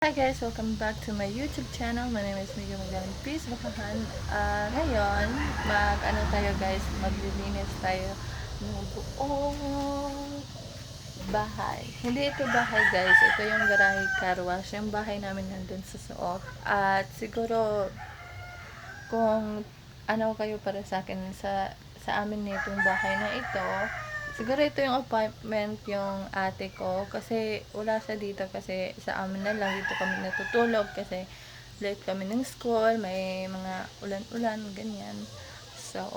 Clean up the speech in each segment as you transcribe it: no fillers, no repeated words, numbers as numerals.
Hi guys! Welcome back to my YouTube channel. My name is Miguel Magaling Peace Bakahan. Ngayon, tayo guys, maglilinis tayo ng buong bahay. Hindi ito bahay guys, ito yung garahe car wash. Yung bahay namin nandun sa Suok. At siguro, kung kayo para sa akin sa amin nitong bahay na ito, siguro ito yung apartment yung ate ko kasi wala siya dito kasi sa amin na lang dito kami natutulog kasi late kami ng school, may mga ulan-ulan, ganyan. So,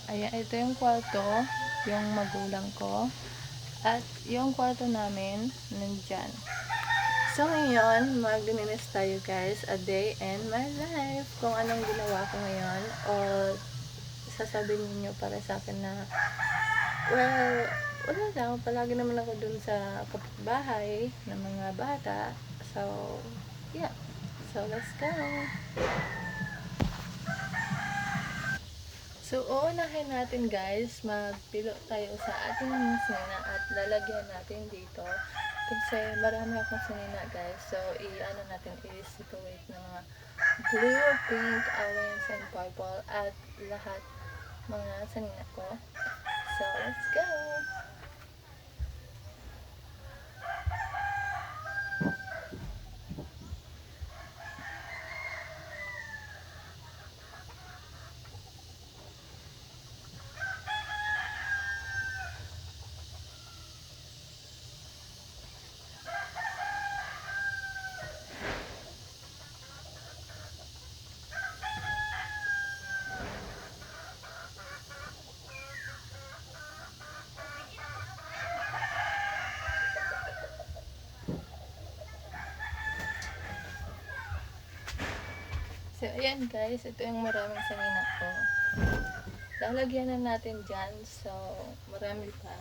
ayan, ito yung kwarto, yung magulang ko. At yung kwarto namin, nandyan. So, ngayon, maglilinis tayo guys, a day in my life. Kung anong ginawa ko ngayon, o sasabihin niyo para sa akin na, well, wala lang. Palagi naman ako dun sa kapitbahay ng mga bata. So, yeah. So, let's go. So, uunahin natin guys, magpilo tayo sa ating sinina at lalagyan natin dito. Kasi marami akong sinina guys. So, i-ano natin, i-situate ng mga blue, pink, orange, and purple at lahat mga sinina ko. So, let's go! So, ayan guys, ito yung maraming sanina ko. Lalagyan na natin dyan. So, marami pa.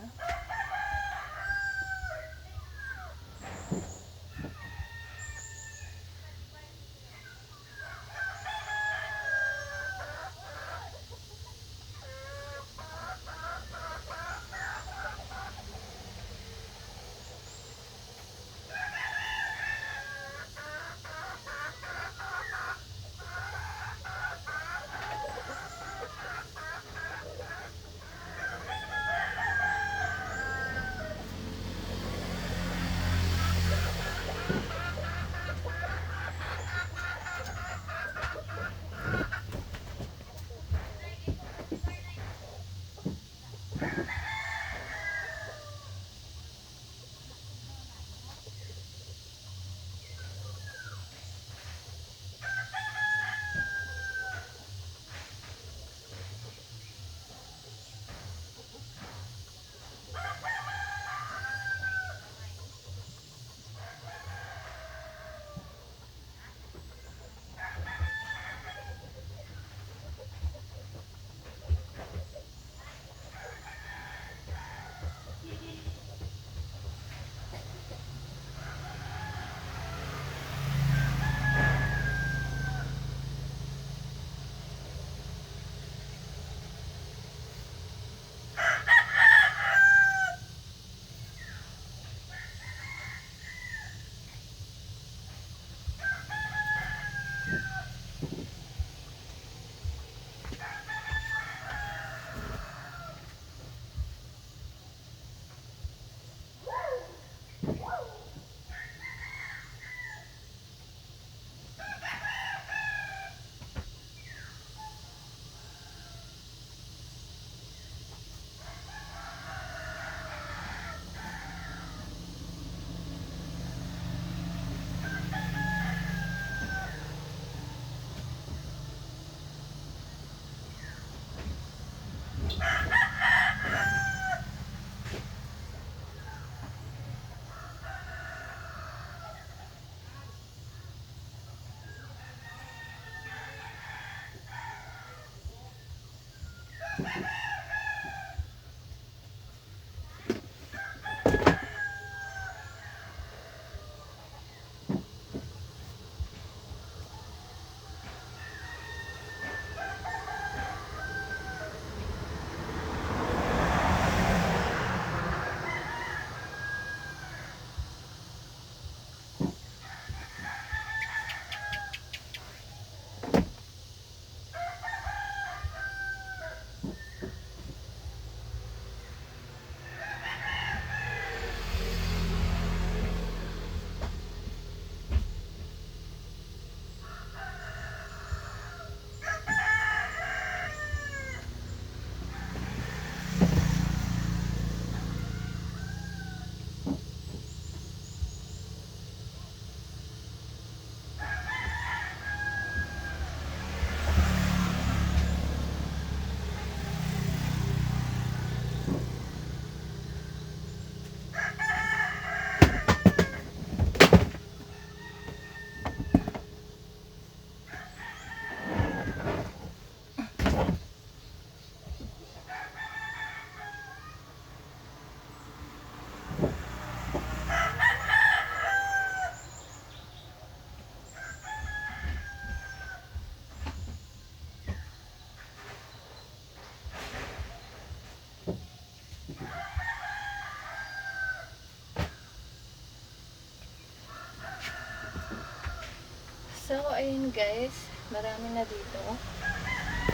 So, ayun guys, marami na dito.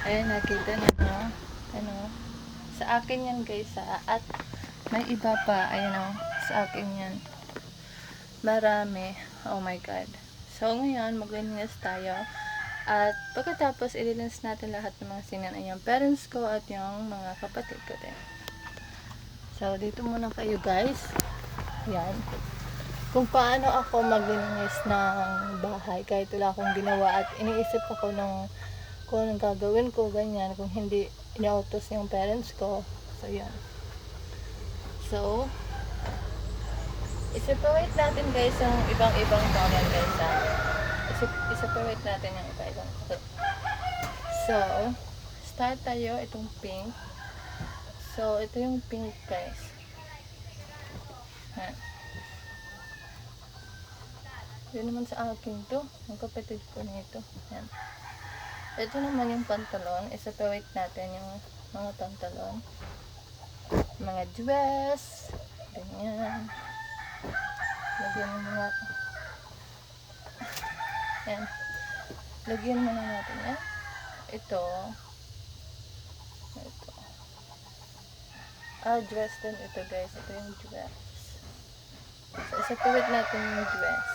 Ayun, nakita niyo, ano, sa akin yan guys, at may iba pa, ayun o, sa akin yan. Marami, oh my god. So, ngayon, maglilinis tayo. At pagkatapos, ililinis natin lahat ng mga sinan yung parents ko at yung mga kapatid ko din. So, dito muna kayo guys. Yan. Kung paano ako maglilinis ng bahay kahit wala akong ginawa at iniisip ako ng kung anong gagawin ko, ganyan, kung hindi inautos yung parents ko. So, yan. So, i-separate natin guys yung ibang-ibang towel guys ha. I-separate natin yung iba-ibang towel. So, start tayo itong pink. So, ito yung pink guys. Yan. Yun naman sa akin to. Ang kapatid ko nito. Yan. Ito naman yung pantalon. I-separate natin yung mga pantalon. Mga dress. Ganyan. Lagyan mo mga... Yan. Lagyan mo na natin yan. Ito. Ito. Dress din ito guys. Ito yung dress. So, i-separate natin yung dress.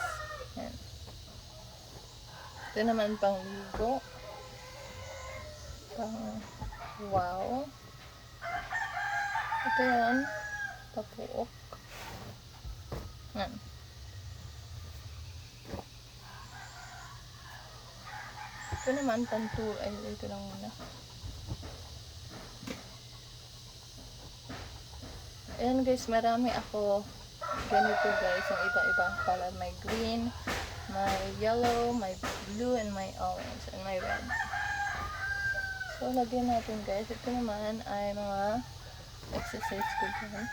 Yan. Ito naman pang ligo. Pang wow. Ito yan. Papuok. Yan. Ito naman pantu. Ay, ito lang muna. Ayan guys, marami ako ganito guys. Yung iba-ibang color. May green, may yellow, may blue, and may orange, and may red. So, lagyan natin guys. Ito naman ay mga exercise ko dyan.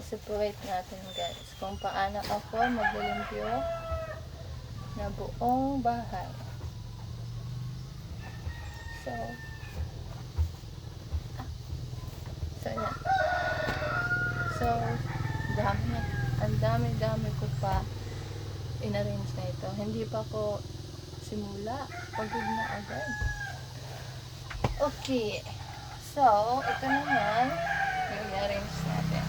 Separate natin guys. Kung paano ako maglilimpyo na buong bahay. So, yan. So, dami. Ang dami-dami ko pa in-arrange na ito. Hindi pa ako simula. Pagod na agad. Okay. So, ito naman yung i-arrange natin.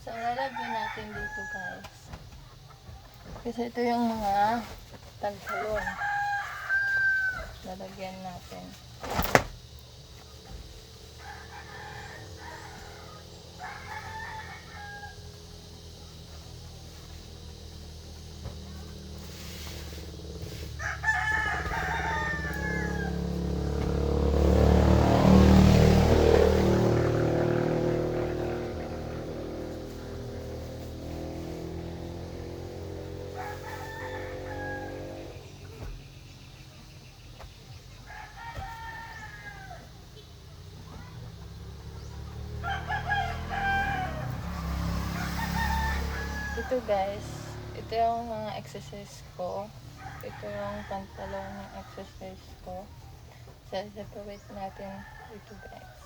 So, lalagyan natin dito guys. Kasi ito yung mga pantalon. Lalagyan natin. Ito guys, ito yung mga exercise ko. Ito yung pantalon ng exercise ko. So, separate natin ito guys.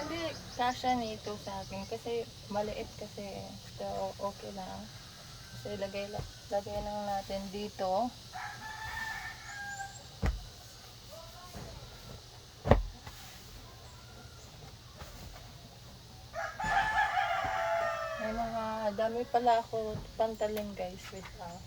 hindi kasya nito sa akin kasi maliit kasi. So, okay lang. So, lagay lang natin dito. May mga dami pala ako pantalon guys. Wait lang.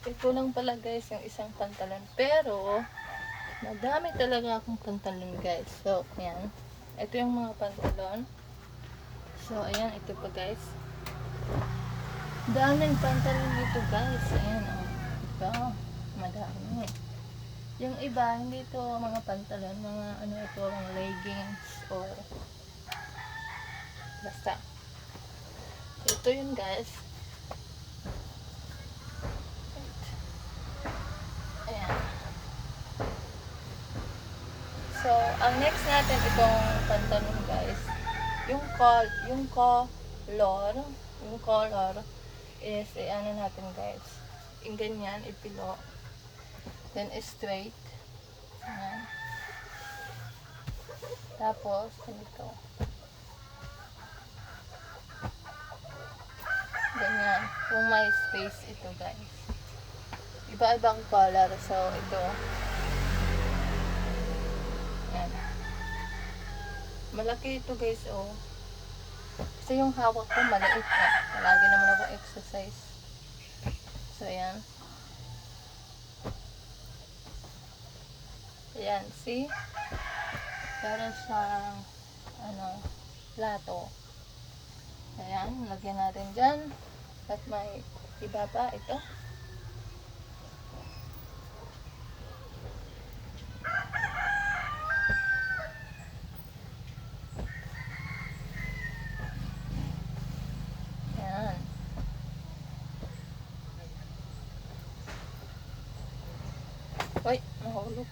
Ito lang pala guys yung isang pantalon. Pero, madami talaga akong pantalon guys. So, ayan. Ito yung mga pantalon. So, ayan. Ito pa guys. Daming pantalon dito guys. Ayan o. Ito. Madami. Yung iba, hindi ito mga pantalon. Mga ano ito, mga leggings or basta. Ito yun guys. So, ang next natin itong pantalon guys, yung color is ano natin guys, yung ganyan, ipilo, then straight, ayan. Tapos, ganito, ganyan, kung may space ito guys, iba-ibang color, so ito, malaki ito guys, oh. Kasi yung hawak ko maliit eh. Palagi naman ako exercise. So, ayan. Ayan, see? Para sa, plato. Ayan, lagyan natin dyan. At may iba pa, ito. Uy, nahulog.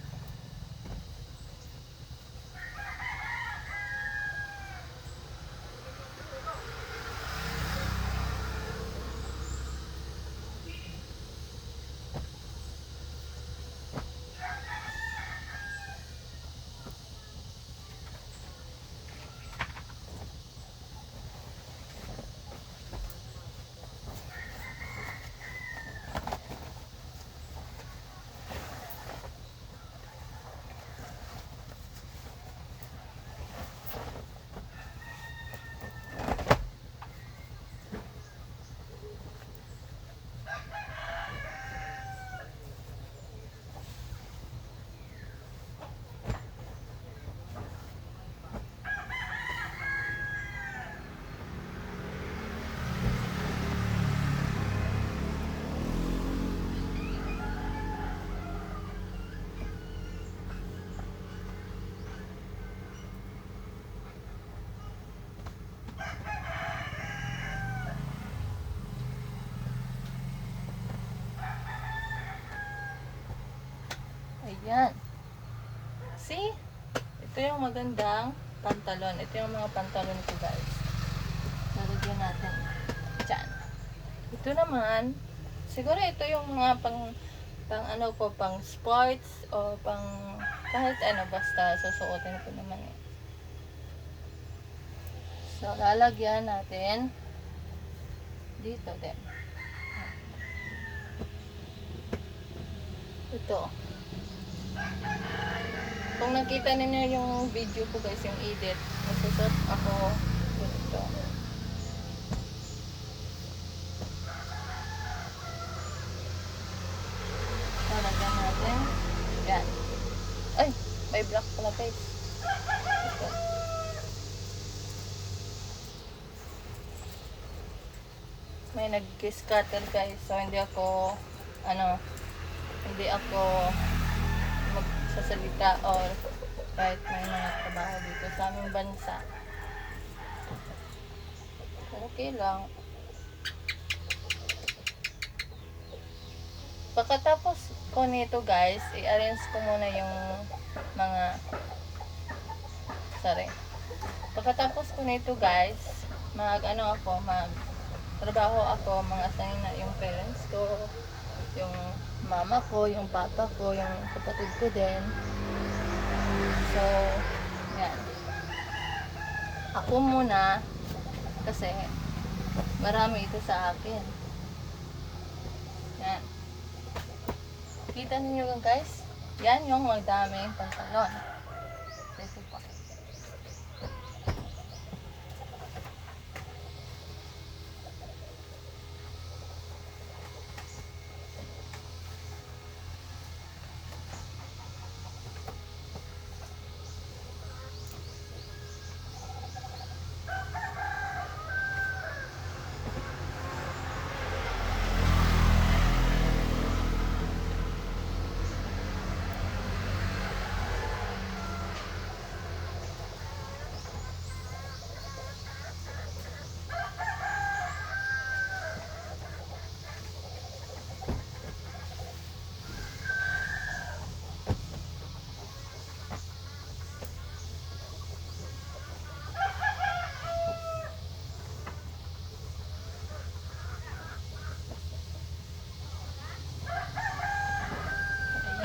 Ayan. See? Ito yung magandang pantalon. Ito yung mga pantalon ko guys. Lalagyan natin dyan. Ito naman, siguro ito yung mga pang ano ko, pang sports o pang kahit ano, basta susuotin ko naman eh. So, lalagyan natin dito din. Ito. Kung nakita ninyo yung video ko guys, yung edit, nagsusot ako dito. Lalagyan natin. Yan. Ay, may black pala guys. Ito. may nag-scatter guys. So, hindi ako magsasalita or kahit may mga trabaho dito sa aming bansa. Pero okay lang. Pagkatapos ko nito guys, i-arrange ko muna yung mga Pagkatapos ko nito guys, trabaho ako, mga asahin na yung parents ko, yung mama ko, yung papa ko, yung kapatid ko din. So, yan. Ako muna, kasi marami ito sa akin. Yan. Kita niyo guys? Yan yung magdaming pantalon. Ito pa.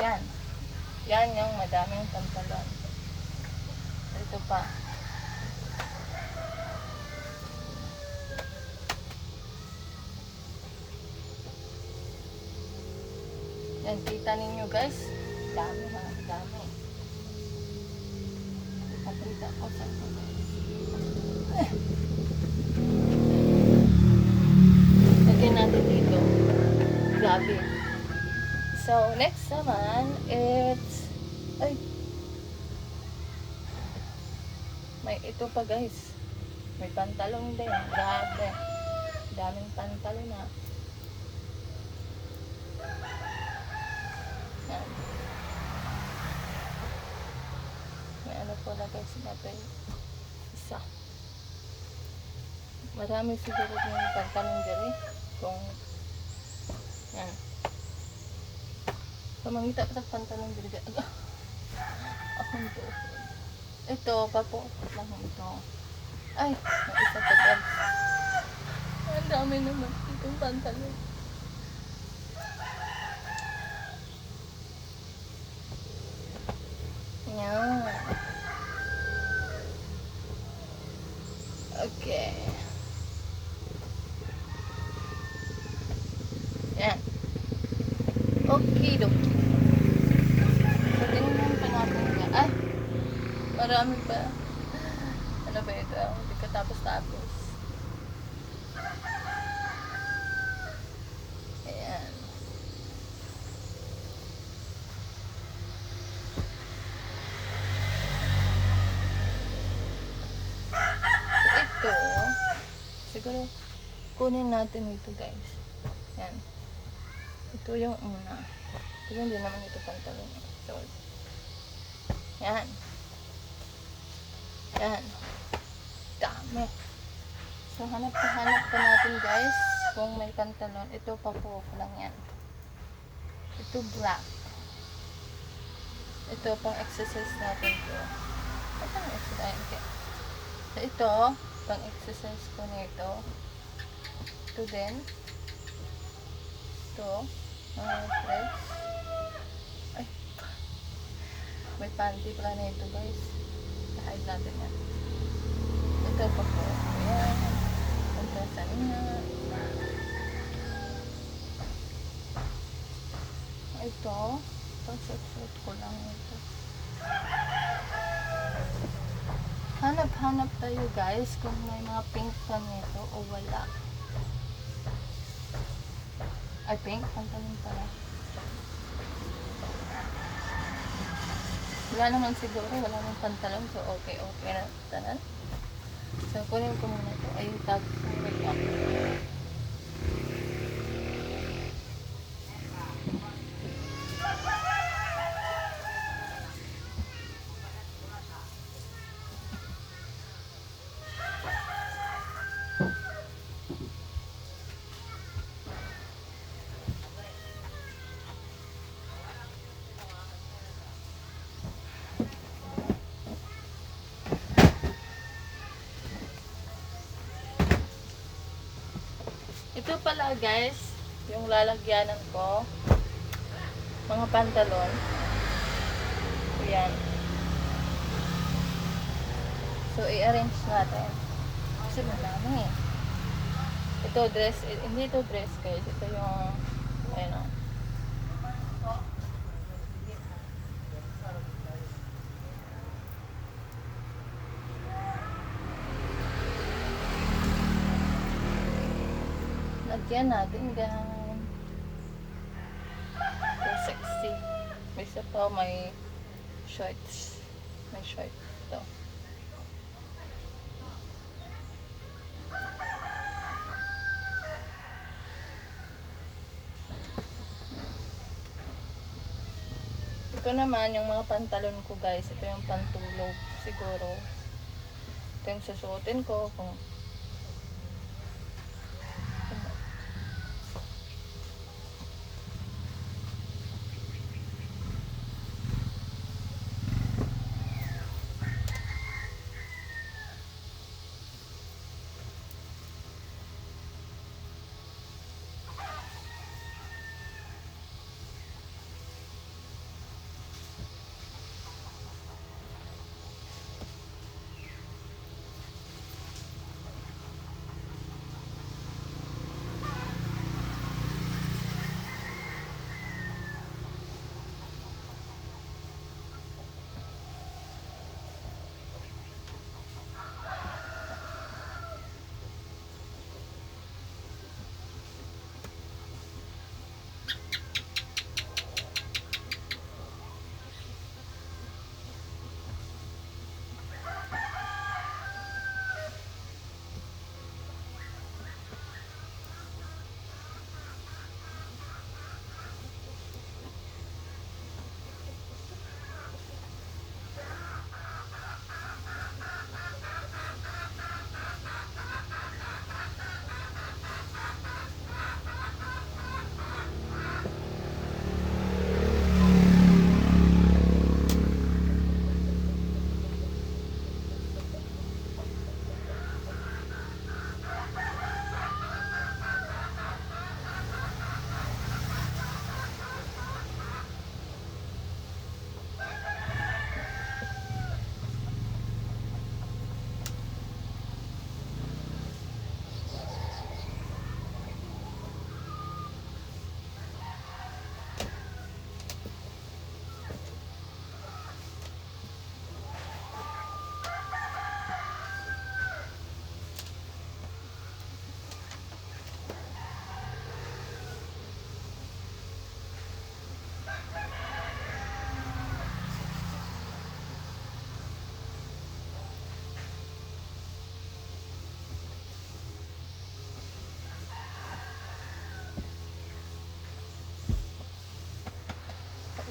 Yan. Yan yung madaming pantalon. Ito pa. Yan, kita ninyo guys. Dami ha, dami. Ipapalita ko sa ito guys. Lagyan natin dito. Grabe. So, next naman, may ito pa guys. May pantalon din. Grabe. Daming pantalon na. Yan. May ano po na guys natin. Isa. Marami siguro yung pantalon dyan eh. Kung, yan. Pamangita pa sa pantalon dito. Akong to. Ito, papuot lang ito. Ay, may isa pa guys. Ang dami naman itong pantalon. Yan. Okay. Yan. Okay, dokie. So, tingnan pa natin ka. Ay! Marami pa. Ano ba ito? Hindi ka tapos-tapos. Ayan. So, ito, siguro, kunin natin ito guys. Yan. Ito yung una. Ito hindi naman ito pantalon. So, yan. Yan. Dami. So, hanap pa natin guys kung may pantalon. Ito pa po lang yan. Ito black. Ito pang exercise natin to. Ito pang exercise. Okay. So, ito, pang exercise ko nito. Ito din. Ito. Mga threads. Ay. May panty pala na ito guys. I-hide natin yan. Ito pa po. Ayan. Pantasan na. Ito. Pang-suit ko lang ito. Hanap-hanap tayo guys kung may mga pink pa nito o wala. Ay, pink. Pantalon pala. Wala naman siguro. Wala naman pantalon. So, okay na. Tanan. So, kunin ko muna ito. Ay, tag. Wait up. pala guys, yung lalagyanan ko, mga pantalon. Ayan. So, i-arrange natin. Kasi madami. Ito dress, hindi ito dress guys. Ito yung, ayun o. Lagyan natin gan. So, sexy. May isa pa, may shorts. May short. Ito. Ito naman, yung mga pantalon ko guys. Ito yung pantulog siguro. Ito yung susuotin ko. Kung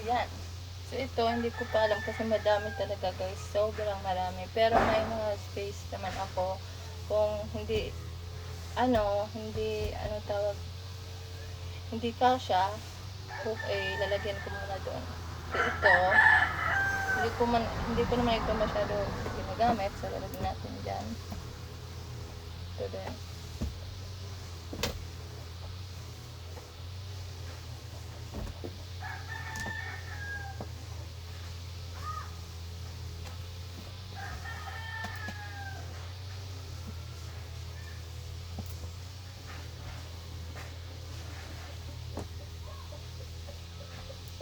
yan. So, ito, hindi ko pa alam kasi madami talaga guys. Sobrang marami. Pero may mga space naman ako. Kung hindi, ano tawag, hindi kasya, lalagyan ko muna doon. So, ito, hindi ko naman ito masyado ginagamit. So, lalagyan natin dyan. Ito din.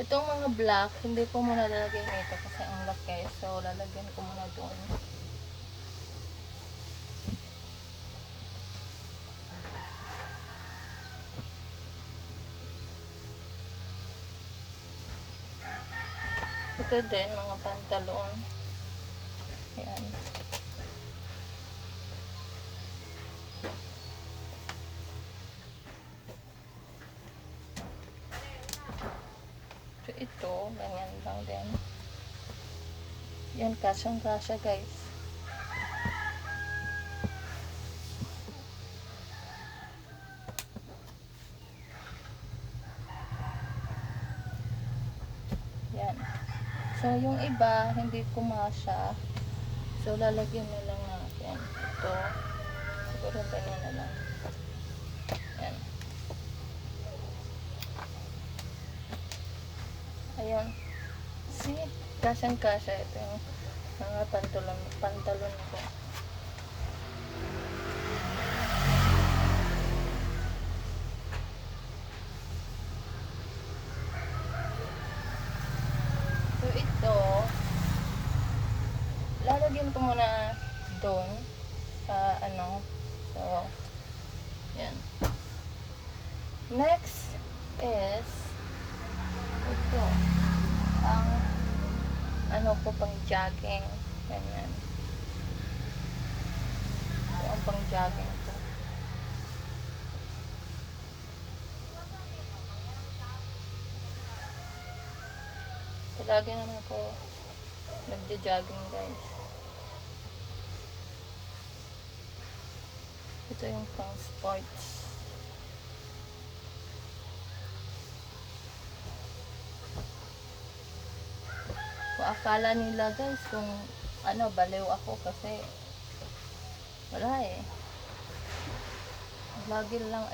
Itong mga black, hindi ko muna lalagay nito kasi ang laki. So, lalagyan ko muna doon. Ito din, mga pantalon. Ayan. So, ito, ganyan lang din. Yan, kasyang-kasya guys. Yan. So, yung iba, hindi kumasya. So, lalagyan na lang natin. Ito. Siguro ganyan na lang. Yan. Ayan. See? Kasyang-kasya. Ito yung mga pantalon ko. So, ito, lalagyan ko muna doon sa ano. So, yan. Next is ito. Ang ano ko pang jogging. Ganyan. Ito ang pang jogging ko. So, lagi naman ako nagja-jogging, guys. Ito yung pang sports. Kung akala nila, guys, kung ano, baliw ako kasi wala eh. Vlogger lang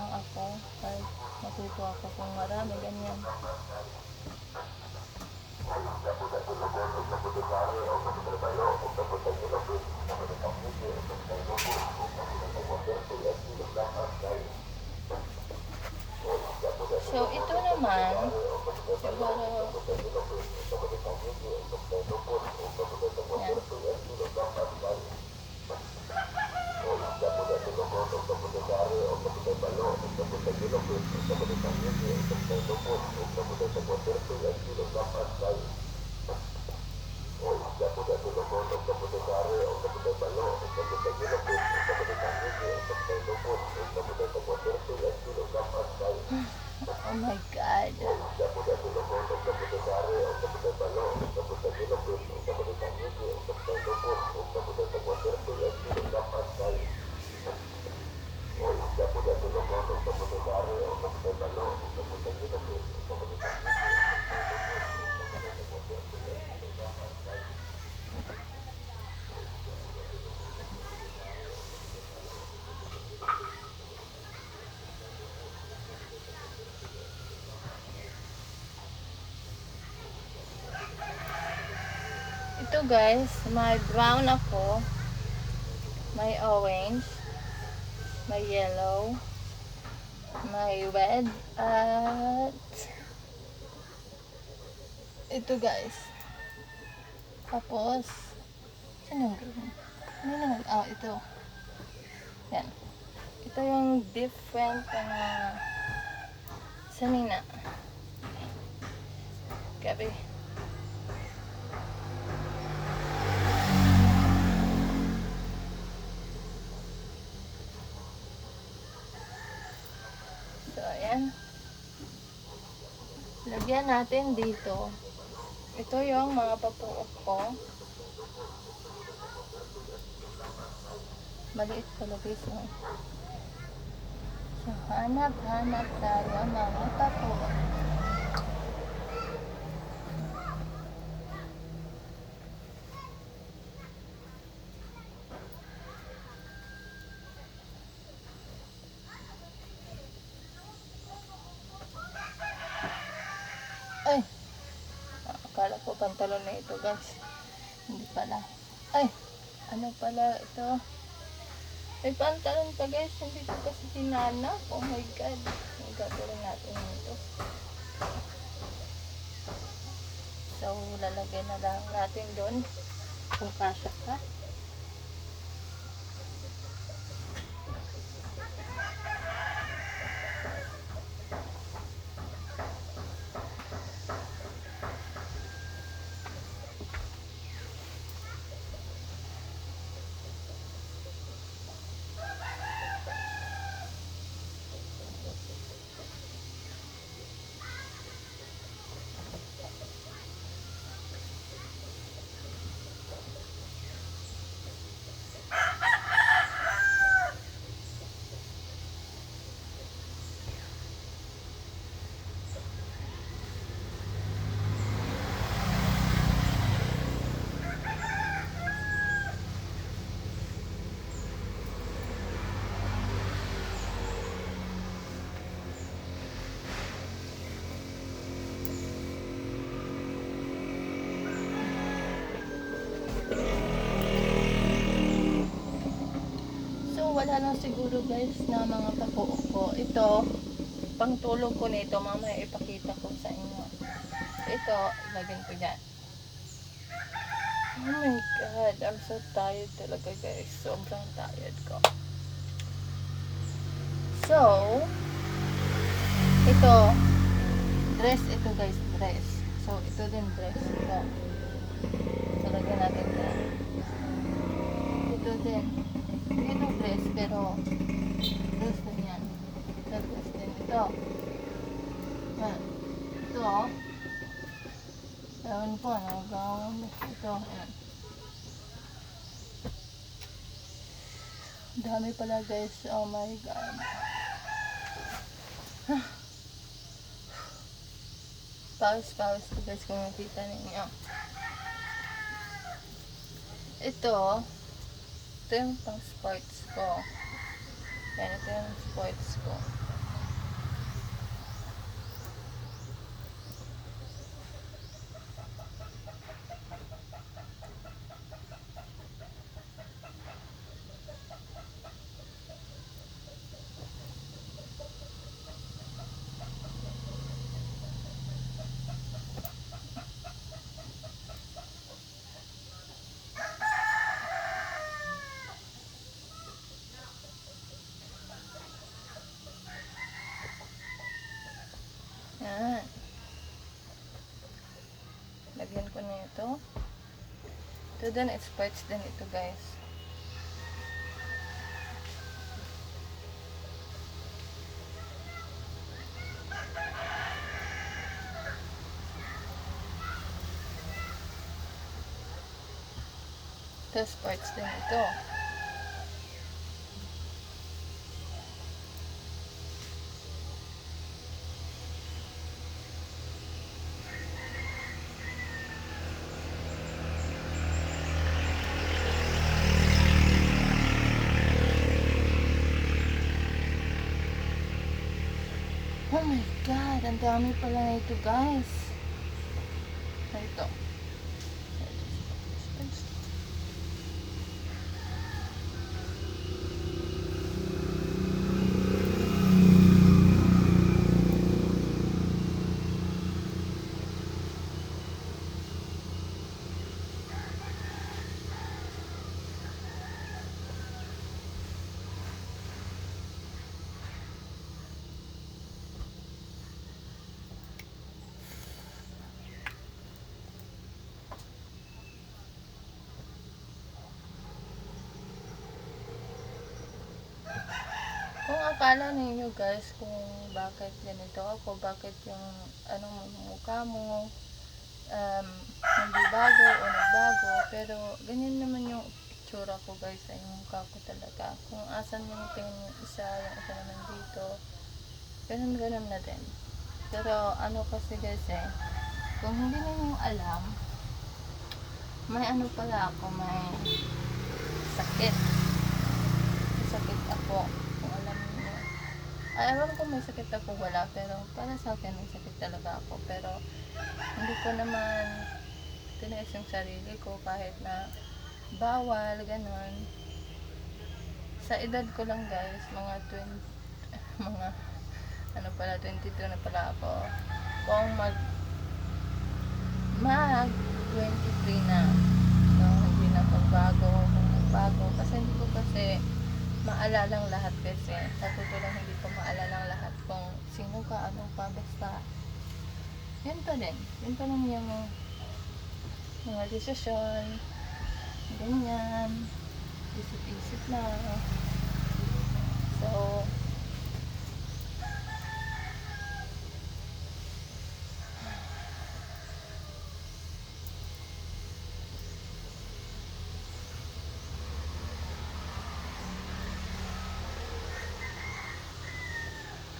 ako. Kahit matuto ako kung marami, ganyan. So, ito naman, siguro, yan. Oh my God. Ito guys, may brown ako, may orange, may yellow, may red, at ito guys. Tapos, saan yung green? Ano naman? Ah, ito. Yan. Ito yung different sanina. Gabi. So, ayan. Lagyan natin dito. Ito yung mga papuok ko. Maliit pala guys. So, hanap-hanap tayo mga papuok. Ay! Akala ko pantalon na ito guys. Hindi pala. Ay! Ano pala ito? May pantalon pa guys. Hindi ko kasi tinanap. Oh my God. Ang gagawin natin ito. So, lalagyan na lang natin doon. Kung kasya ka. wala lang siguro guys na mga pakuo ko. Ito, pang tulog ko nito, mamaya ipakita ko sa inyo. Ito, ilagyan ko dyan. Oh my god, I'm so tired talaga guys. Sobrang tired ko. So, ito, dress ito guys, dress. So, ito din dress. Ito. So, lagyan natin dyan. Ito din. Ito dress, pero dress din yan. Ito dress din. Ito. Yan. Ito. Ewan po, nagawang. Ito, yan. Dami pala guys. Oh my god. Pawis ko guys kung nakita ninyo. Ito yung pang sports ko. Yan, ito yung sports ko. Yan. Lagyan ko na ito. Ito din, sports din ito guys. Ito, sports din ito. Oh my god, ang dami pala na ito guys. Ito. Kung akala ninyo guys kung bakit ganito ako, bakit yung anong mukha mo hindi bago o nagbago, pero ganyan naman yung itsura ko guys, ay yung mukha ko talaga. Kung asan yung tingin yung isa naman dito, ganun na din. Pero ano kasi guys kung hindi ninyo alam, may ano pala ako, may sakit. Sakit ako. Alam ko may sakit ako, wala, pero para sa akin may sakit talaga ako, pero hindi ko naman tinais yung sarili ko kahit na bawal, ganun. Sa edad ko lang guys, mga 20, mga ano pala, 22 na pala ako. Kung mag 23 na, so hindi na bago kasi hindi ko kasi maalalang lahat kasi sa totoo lang hindi ko maalalang lahat kung sino ka, ano ka, basta yun pa lang yung mga desisyon, ganyan, isip-isip lang. So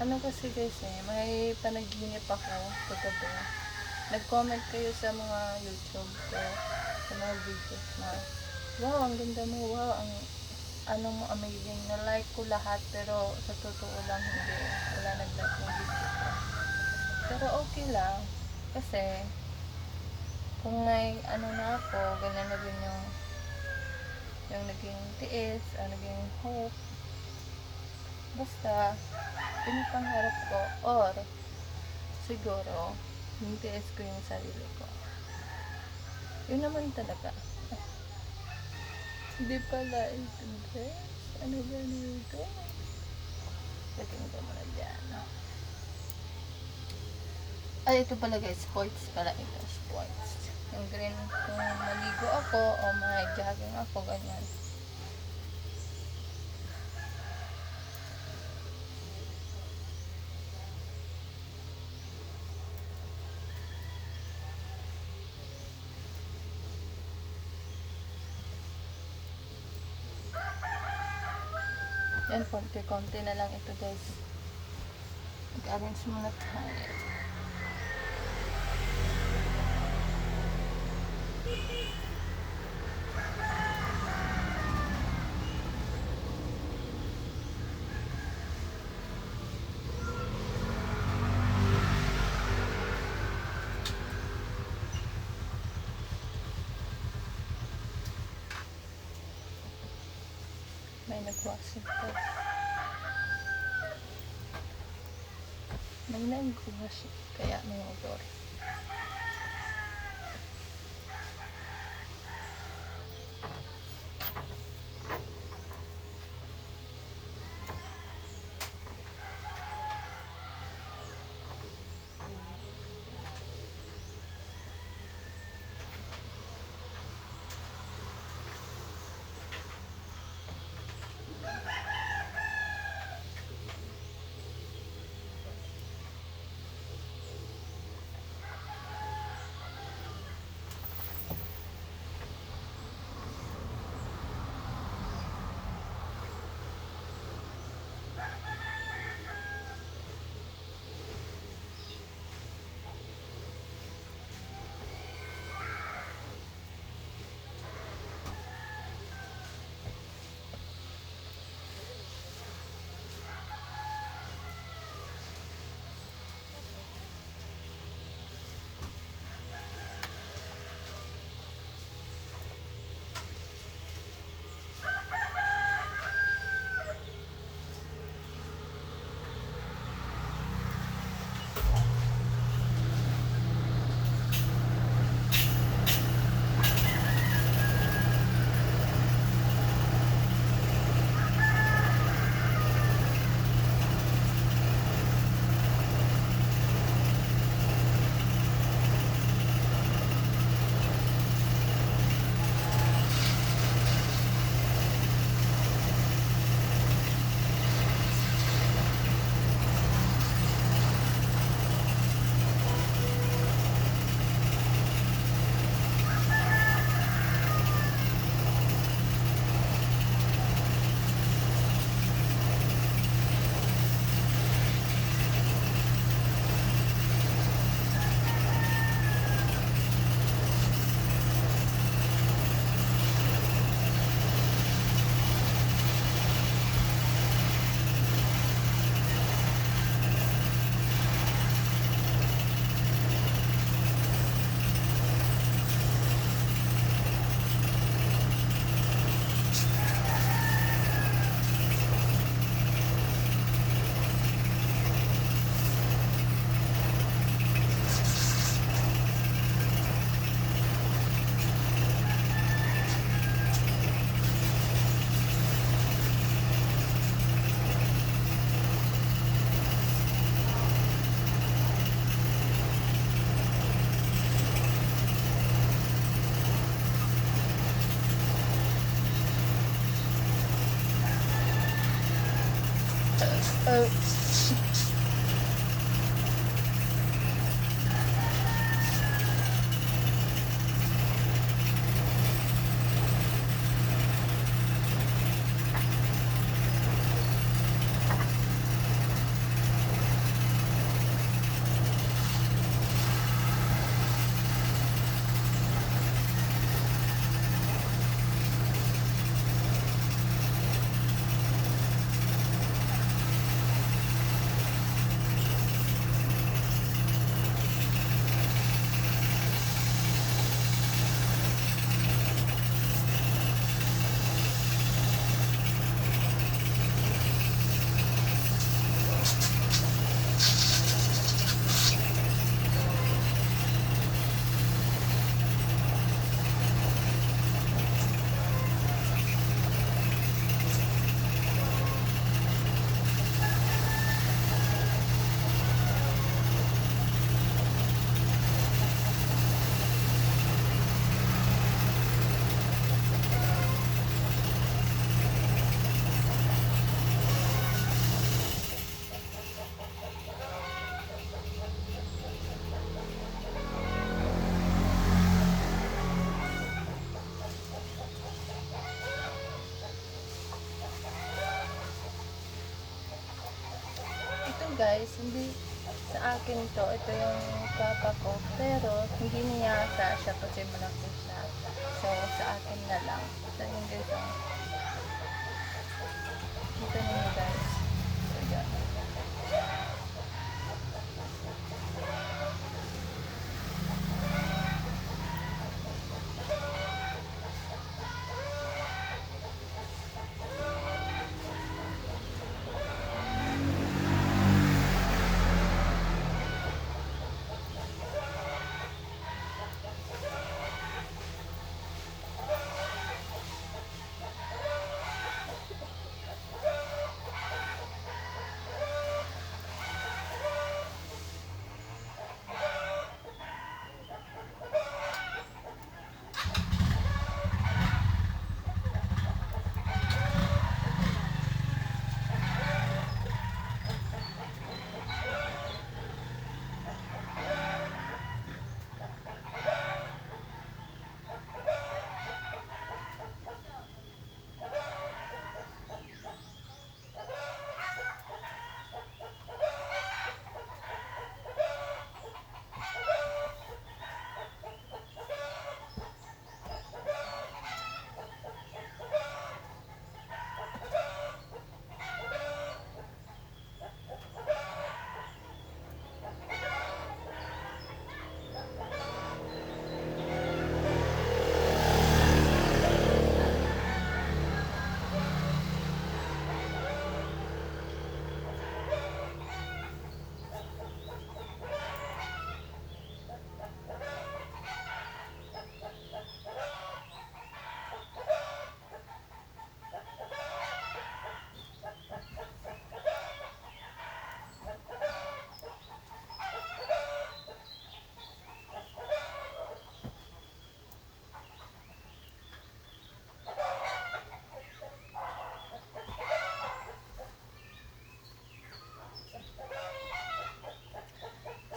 ano kasi guys may panaginip ako kagabi. Nag-comment kayo sa mga YouTube ko, sa mga videos na, wow, ang ganda mo, wow, ang ano mo, amazing, na-like ko lahat, pero sa totoo lang hindi, wala nag-like ng video ko. Pero okay lang, kasi kung may ano na ako, ganyan na din yung naging tiis, naging hope, Basta, pinapangarap ko or siguro, hintiis ko yung sarili ko. Yun naman talaga. Hindi pala ito, guys. Ano ba nito? Lagyan ko muna dyan. Ay, ito pala guys, sports pala ito, sports. Yung green, kung maligo ako o may jogging ako, ganyan. Yan, konti-konti na lang ito guys. Mag-arrange muna tayo. May nag-washing po. May nag-washing. Kaya may odor. guys, hindi sa akin to. Ito yung papa ko. Pero, hindi niya siya kasi malaki siya. So, sa akin na lang. So, yun guys, kita niyo guys. So, yun.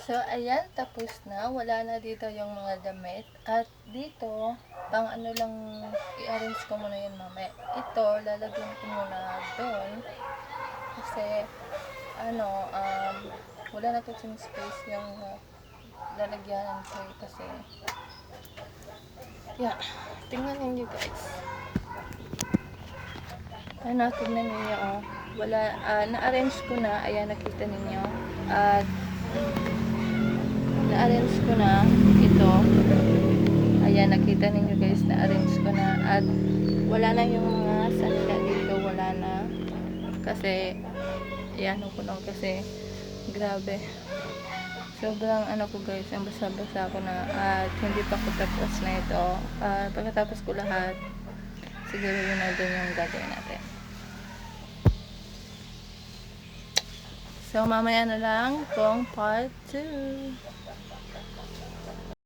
So, ayan, tapos na. Wala na dito yung mga damit. At dito, pang ano lang, i-arrange ko muna yun mamaya. Ito, lalagyan ko muna doon. Kasi, ano, wala na to space yung lalagyanan ko. Kasi, yeah, tingnan ninyo guys. Ano, tingnan ninyo, oh. Wala, na-arrange ko na. Ayan, nakita ninyo. At, na-arrange ko na ito. Ayan, nakita ninyo guys, na-arrange ko na. At wala na yung mga salita dito, wala na. Kasi, ayan ko lang kasi, grabe. Sobrang ano ko guys, ang basa-basa ko na. At hindi pa ko tapos na ito. Pagkatapos ko lahat, siguro yun na din yung gagawin natin. So, mamaya na lang kung part 2.